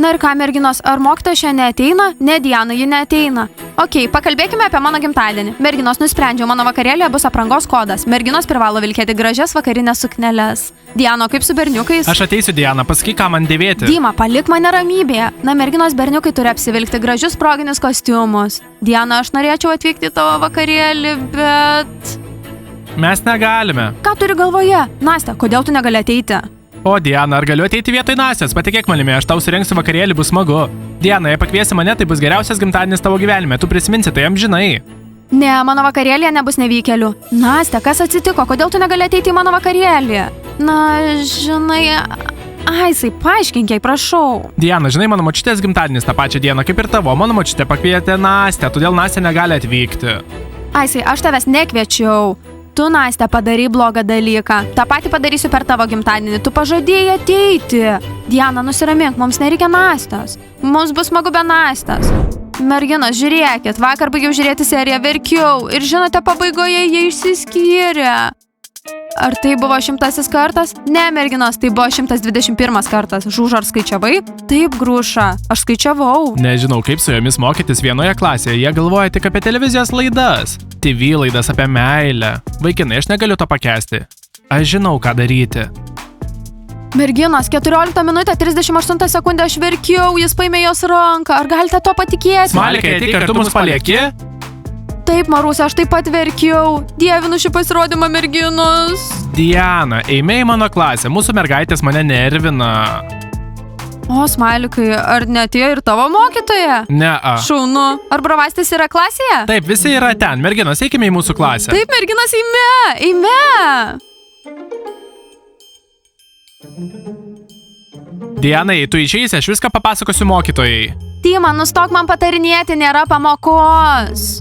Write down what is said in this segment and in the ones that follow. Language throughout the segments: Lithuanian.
Na ir ką, merginos, ar mokytoja šiandien ateina? Ne, Diana, ji neateina. Ok, pakalbėkime apie mano gimtadienį. Merginos, nusprendžiau, mano vakarėlėje bus aprangos kodas. Merginos privalo vilkėti gražias vakarinės sukneles. Diana, kaip su berniukais? Aš ateisiu, Diana, pasakyk, ką man dėvėti. Dima, palik mane ramybėje. Na, merginos, berniukai turi apsivilkti gražius proginius kostiumus. Diana, aš norėčiau atvykti į tavo vakarėlį, bet... Mes negalime. Ką turi galvoje? Nastė, kodėl tu negali ateiti? O, Diana, ar galiu ateiti vietoj Nastės? Patikėk manimi, aš tau surengsiu vakarėlį, bus smagu. Diana, jei pakviesi mane, tai bus geriausias gimtadienis tavo gyvenime. Tu prisiminsi tai amžinai. Ne, mano vakarėlėje nebus nevykėlių. Nastė, kas atsitiko? Kodėl tu negali ateiti į mano vakarėlį? Na, žinai... Aisai, paaiškink jai, prašau. Diana, žinai, mano močiutės gimtadienis tą pačią dieną kaip ir tavo. Mano močiutė pakvietė Nastę, todėl Nastė negali atvykti. Aisai, aš tavęs nekviečiau. Tu, Nastė, padarai blogą dalyką. Ta patį padarysiu per tavo gimtadienį. Tu pažadėjai ateiti. Diana, nusiramink, mums nereikia Nastės. Mums bus smagu be Nastės. Merginos, žiūrėkit, vakar baigiau žiūrėti seriją, verkiau. Ir žinote, pabaigoje jie išsiskyrė. Ar tai buvo 100 kartas? Ne, merginos, tai buvo 121 kartas. Žūža, ar skaičiavai? Taip, Grūša, aš skaičiavau. Nežinau, kaip su jomis mokytis vienoje klasėje. Jie galvoja tik apie televizijos laidas. TV laidas apie meilę. Vaikinai, aš negaliu to pakęsti. Aš žinau, ką daryti. Merginos, 14 minutė 38 sekundė aš verkiau, jis paėmė jos ranką. Ar galite to patikėti? Smalikai, tai kartu mus palieki? Taip, Marusė, aš taip pat verkiau. Dievinu šį pasirodymą, merginos. Diana, eime į mano klasę. Mūsų mergaitės mane nervina. O, Smalikai, ar neatėjo ir tavo mokytoja? Ne. Šaunu. Ar Bravastis yra klasėje? Taip, visi yra ten. Merginos, eikime į mūsų klasę. Taip, merginos, eime. Diana, jei tu išeisi, aš viską papasakosiu mokytojai. Dima, nustok man patarinėti, nėra pamokos.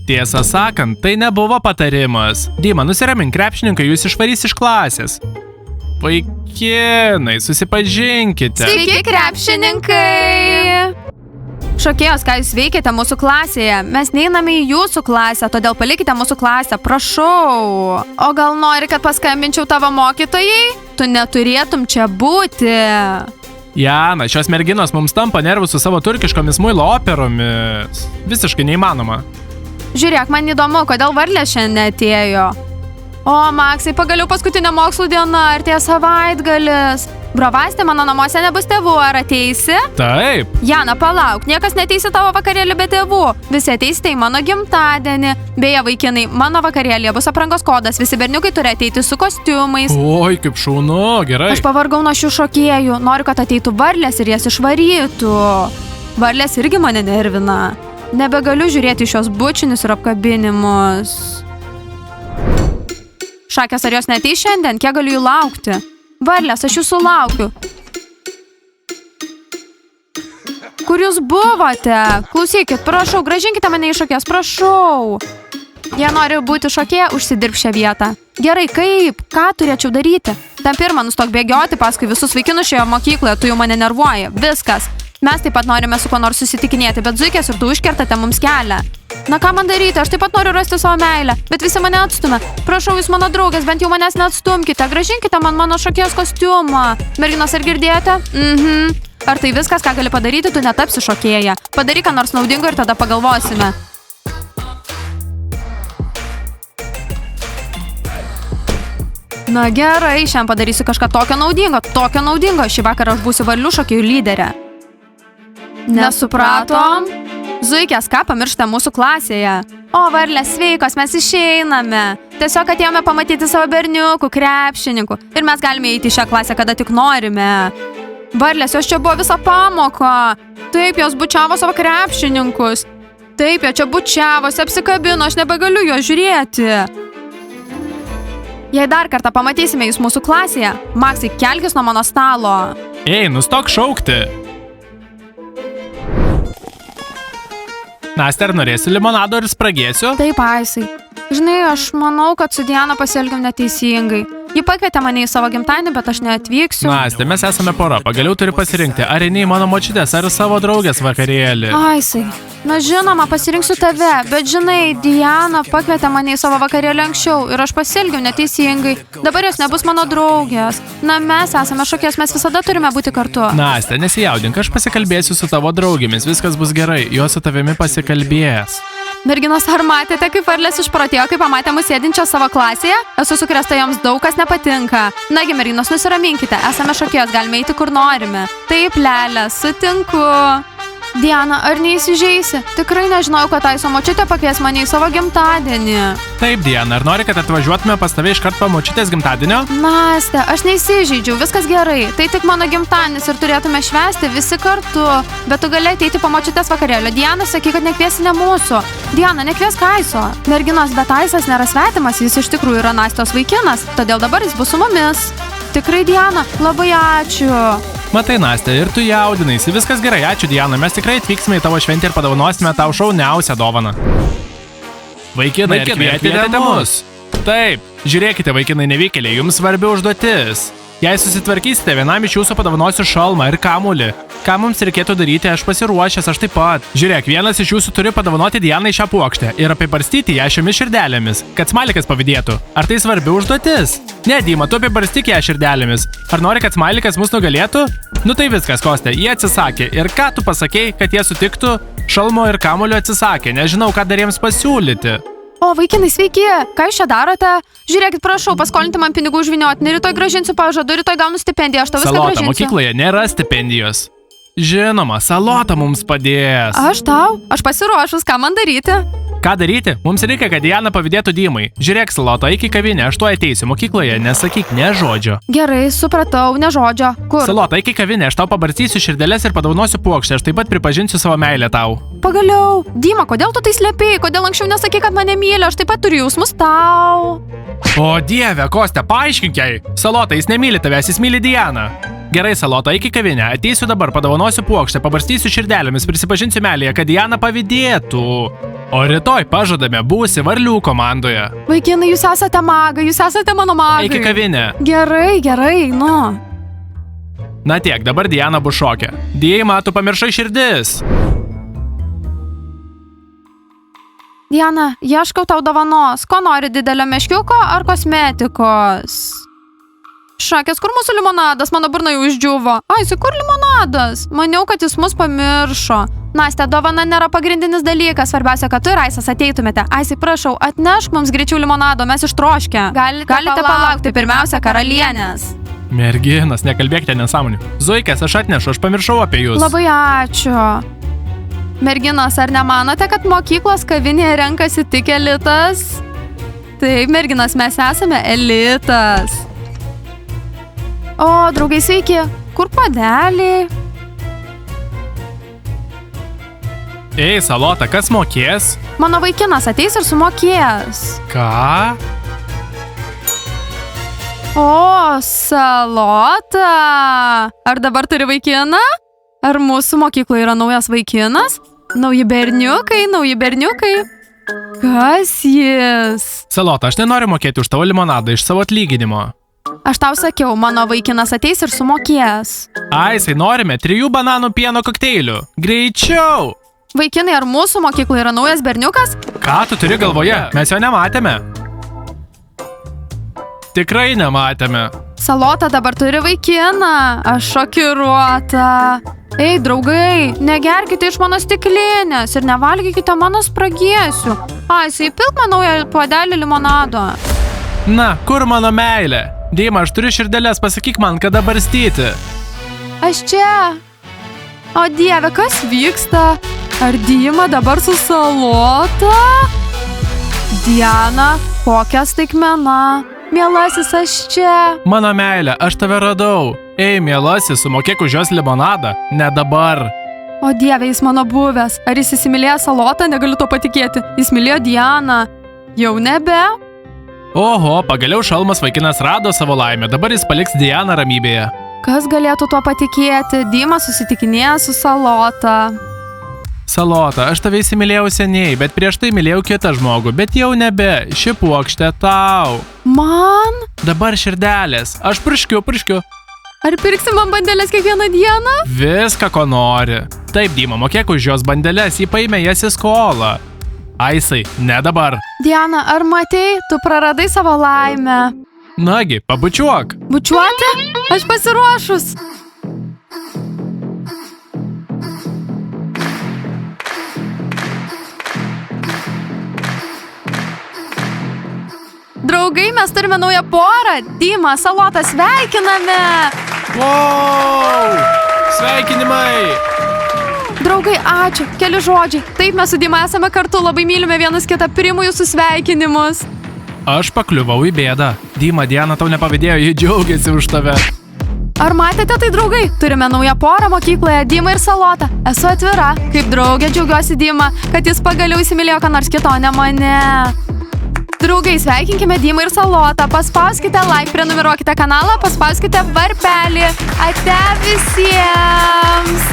Tiesą sakant, tai nebuvo patarimas. Dima, nusiramink, krepšininkai jūs išvarys iš klasės. Vaikinai, susipažinkite. Sveiki, krepšininkai! Šokėjos, ką jūs veikiate mūsų klasėje? Mes neiname į jūsų klasę, todėl palikite mūsų klasę, prašau. O gal nori, kad paskambinčiau tavo mokytojai? Tu neturėtum čia būti. Jana, šios merginos mums tampa nervus su savo turkiškomis muilo operomis. Visiškai neįmanoma. Žiūrėk, man įdomu, kodėl Varlė šiandien atėjo. O, Maksai, pagaliau paskutinė mokslų diena, artėja savaitgalis. Bravastė, mano namuose nebus tėvų, ar ateisi? Taip. Jana, palauk, niekas neteisi tavo vakarėlį be tėvų. Visi ateisite į mano gimtadienį. Beje, vaikinai, mano vakarėlėje bus aprangos kodas, visi berniukai turi ateiti su kostiumais. Oi, kaip šaunu, gerai. Aš pavargau nuo šių šokėjų, noriu, kad ateitų Varlės ir jas išvarytų. Varlės irgi mane nervina. Nebegaliu žiūrėti šios bučinius ir apkabinimus. Šakės, ar jos neateis šiandien? Kiek galiu jų laukti? Varlės, aš jūsų laukiu. Kur jūs buvote? Klausykit, prašau, grąžinkite mane į šokės, prašau. Jei nori būti šokėja, užsidirb šią vietą. Gerai, kaip? Ką turėčiau daryti? Tam pirmą nustok bėgioti paskui visus vaikinus šioje mokykloje, tu jau mane nervuoji. Viskas. Mes taip pat norime su kuo nors susitikinėti, bet zuikės ir tu užkertate mums kelią. Na ką man daryti, aš taip pat noriu rasti savo meilę, bet visi mane atstumia. Prašau, jūs mano draugas, bent jau manęs neatstumkite, grąžinkite man mano šokėjos kostiumą. Merginos, ar girdėjote? Ar tai viskas, ką gali padaryti, tu netapsi šokėja. Padaryk ką nors naudingo ir tada pagalvosime. Na gerai, šiandien padarysiu kažką tokio naudingo. Šį vakarą aš būsiu Varlių šokėjų lyderė. Nesupratom? Zuikės, ką pamiršta mūsų klasėje? O, Varlės, sveikos, mes išeiname. Tiesiog atėjome pamatyti savo berniukų, krepšininkų. Ir mes galime eiti į šią klasę, kada tik norime. Varlės, jos čia buvo visą pamoką. Taip, jos bučiavo savo krepšininkus. Taip, jie čia bučiavosi, apsikabino, aš nebegaliu jo žiūrėti. Jei dar kartą pamatysime jūs mūsų klasėje, Maksai, kelkis nuo mano stalo. Ei, nustok šaukti. Nastė, ar norėsi limonado ir spragėsiu? Taip, Aisai. Žinai, aš manau, kad su Diana pasielgiau neteisingai. Ji pakvietė mane į savo gimtadienį, bet aš neatvyksiu. Nastė, mes esame pora, pagaliau turi pasirinkti, ar eini į mano močiutės, ar savo draugės vakarėlį. Aisai, na žinoma, pasirinksiu tave, bet žinai, Diana pakvietė mane į savo vakarėlį anksčiau ir aš pasielgiau neteisingai. Dabar jos nebus mano draugės. Na, mes esame šokės, mes visada turime būti kartu. Nastė, nesijaudink, aš pasikalbėsiu su tavo draugėmis, viskas bus gerai, jos su tavimi pasikalbės. Merginos, ar matėte, kaip varlės išprotėjo, kai pamatė mus sėdinčią savo klasėje? Esu sukrėsta, joms daug kas nepatinka. Nagi, merginos, nusiraminkite, esame šokėjos, galime eiti kur norime. Taip, Lelė, sutinku. Diana, ar neįsižeisi? Tikrai nežinojau, kad Aiso močiutė pakvies mane į savo gimtadienį. Taip, Diana, ar nori, kad atvažiuotume pas tave iškart po močiutės gimtadienio? Nastė, aš neįsižeidžiau, viskas gerai. Tai tik mano gimtadienis ir turėtume švęsti visi kartu. Bet tu gali ateiti po močiutės vakarėlio. Diana sakė, kad nekviesi ne mūsų. Diana, nekviesk Aiso. Merginos, bet Aisas nėra svetimas, jis iš tikrųjų yra Nastės vaikinas. Todėl dabar jis bus su mumis. Tikrai, Diana, labai ačiū. Matai, Nastė, ir tu jaudinaisi. Viskas gerai, ačiū, Diana. Mes tikrai atvyksime į tavo šventę ir padovanosime tau šauniausią dovaną. Vaikinai, kvietėte mus? Taip, žiūrėkite, vaikinai nevykėliai, jums svarbi užduotis. Jei susitvarkysite, vienam iš jūsų padovanosiu šalmą ir kamuolį. Ką mums reikėtų daryti, aš pasiruošęs, aš taip pat. Žiūrėk, vienas iš jūsų turi padovanoti Dianai šią puokštę ir apibarstyti ją šiomis širdelėmis, kad smalikas pavydėtų. Ar tai svarbi užduotis? Ne, Dima, tu apibarstyk ją širdelėmis. Ar nori, kad smalikas mus nugalėtų? Nu tai viskas, Kostė, jie atsisakė. Ir ką tu pasakei, kad jie sutiktų? Šalmo ir kamuolio atsisakė, nežinau, ką dar jiems pasiūlyti. O, vaikinai, sveiki, ką jūs čia darote? Žiūrėkit, prašau, paskolinti man pinigų už vyniotinį, rytoj grąžinsiu pažadu, rytoj gaunu stipendiją, aš tau viską Salota, grąžinsiu. mokykloje nėra stipendijos. Žinoma, Salota mums padės. Aš tau? Aš pasiruošus, ką man daryti? Ką daryti? Mums reikia, kad Diana pavydėtų Dimai. Žiūrėk, Salota, eik į kavinę, aš tuoj ateisiu. Mokykloje nesakyk ne žodžio. Gerai, supratau, ne žodžio. Kur? Salota, eik į kavinę, aš tau pabarstysiu širdeles ir padovanosiu puokštę, aš taip pat pripažinsiu savo meilę tau. Pagaliau. Dima, kodėl tu tai slėpėjai? Kodėl anksčiau nesakai, kad mane myli? Aš taip pat turiu jausmus tau. O Dieve, Kostė, paaiškink jai. Salota, jis nemyli tavęs, jis myli Dianą. Gerai, Salota, eik į kavinę, ateisiu dabar, padovanosiu puokštę, pabarstysiu širdelėmis, prisipažinsiu meilėje, kad Diana pavydėtų. O rytoj pažadame būsi varlių komandoje. Vaikinai, jūs esate magai, jūs esate mano magai. Eik į kavinę. Gerai, gerai, nu. Na tiek, dabar Diana bus šokė. Dima, tu pamiršai širdis. Diana, ieškau tau dovanos. Ko nori, didelio meškiuko ar kosmetikos? Šakės, kur mūsų limonadas? Mano burna jau išdžiuvo. Aisi, kur limonadas? Maniau, kad jis mus pamiršo. Nastė, dovana nėra pagrindinis dalykas. Svarbiausia, kad tu ir Aisas ateitumėte. Aisi, prašau, atnešk mums greičiau limonado, mes ištroškę. Galite palaukti, pirmiausia, karalienės. Merginas, nekalbėkite nesąmonių. Zuikės, aš atnešu, aš pamiršau apie jūs. Labai ačiū. Merginos, ar nemanote, kad mokyklos kavinėje renkasi tik elitas? Taip, merginos, mes esame elitas. O, draugai, sveiki. Kur puodeliai? Ei, Salota, kas mokės? Mano vaikinas ateis ir sumokės. Ką? O, Salota. Ar dabar turi vaikiną? Ar mūsų mokykloje yra naujas vaikinas? Nauji berniukai. Kas jis? Salota, aš nenoriu mokėti už tavo limonadą iš savo atlyginimo. Aš tau sakiau, mano vaikinas ateis ir sumokės. Aisai, norime 3 bananų pieno kokteilių. Greičiau! Vaikinai, ar mūsų mokykloje yra naujas berniukas? Ką tu turi galvoje? Mes jo nematėme. Tikrai nematėme. Salota dabar turi vaikiną. Aš šokiruota. Ei, draugai, negerkite iš mano stiklinės ir nevalgykite mano spragėsių. Aisai, pilk man naują puodelį limonado. Na, kur mano meilė? Dima, aš turiu širdelės, pasakyk man, kada barstyti. Aš čia. O Dieve, kas vyksta? Ar Dima dabar su Salota? Diana, kokia staigmena. Mielasis, aš čia. Mano meilė, aš tave radau. Ei, mielasis, sumokėk už jos limonadą. Ne dabar. O Dieve, jis mano buvęs. Ar jis įsimylėjo Salotą? Negaliu to patikėti. Jis mylėjo Dianą. Jau nebe? Oho, pagaliau šalmas vaikinas rado savo laimę. Dabar jis paliks Dianą ramybėje. Kas galėtų tuo patikėti? Dima susitikinėja su Salota. Salota, aš tave įsimylėjau seniai, bet prieš tai mylėjau kitą žmogų, bet jau nebe. Ši puokštė tau. Man? Dabar širdelės. Aš purškiu. Ar pirksi man bandelės kiekvieną dieną? Viską, ko nori. Taip, Dima, mokėk už jos bandelės, jį paėmė jas į skolą. Aisai, ne dabar. Diana, ar matei, tu praradai savo laimę? Nagi, pabučiuok. Bučiuoti? Aš pasiruošus. Draugai, mes turime naują porą. Dima, Salota, sveikiname. Wow! Sveikinimai! Draugai, ačiū. Keli žodžiai. Taip, mes su Dima esame kartu, labai mylime vienas kitą, priimu jūsų sveikinimus. Aš pakliuvau į bėdą. Dima, Diana tau nepavydėjo, ji džiaugiasi už tave. Ar matėte tai, draugai? Turime naują porą mokykloje, Dima ir Salota. Esu atvira. Kaip draugė džiaugiuosi Dima, kad jis pagaliau įsimylėjo ką nors kito, ne mane. Draugai, sveikinkime Dimą ir Salotą. Paspauskite like, prenumeruokite kanalą, paspauskite varpelį. Ate visiems.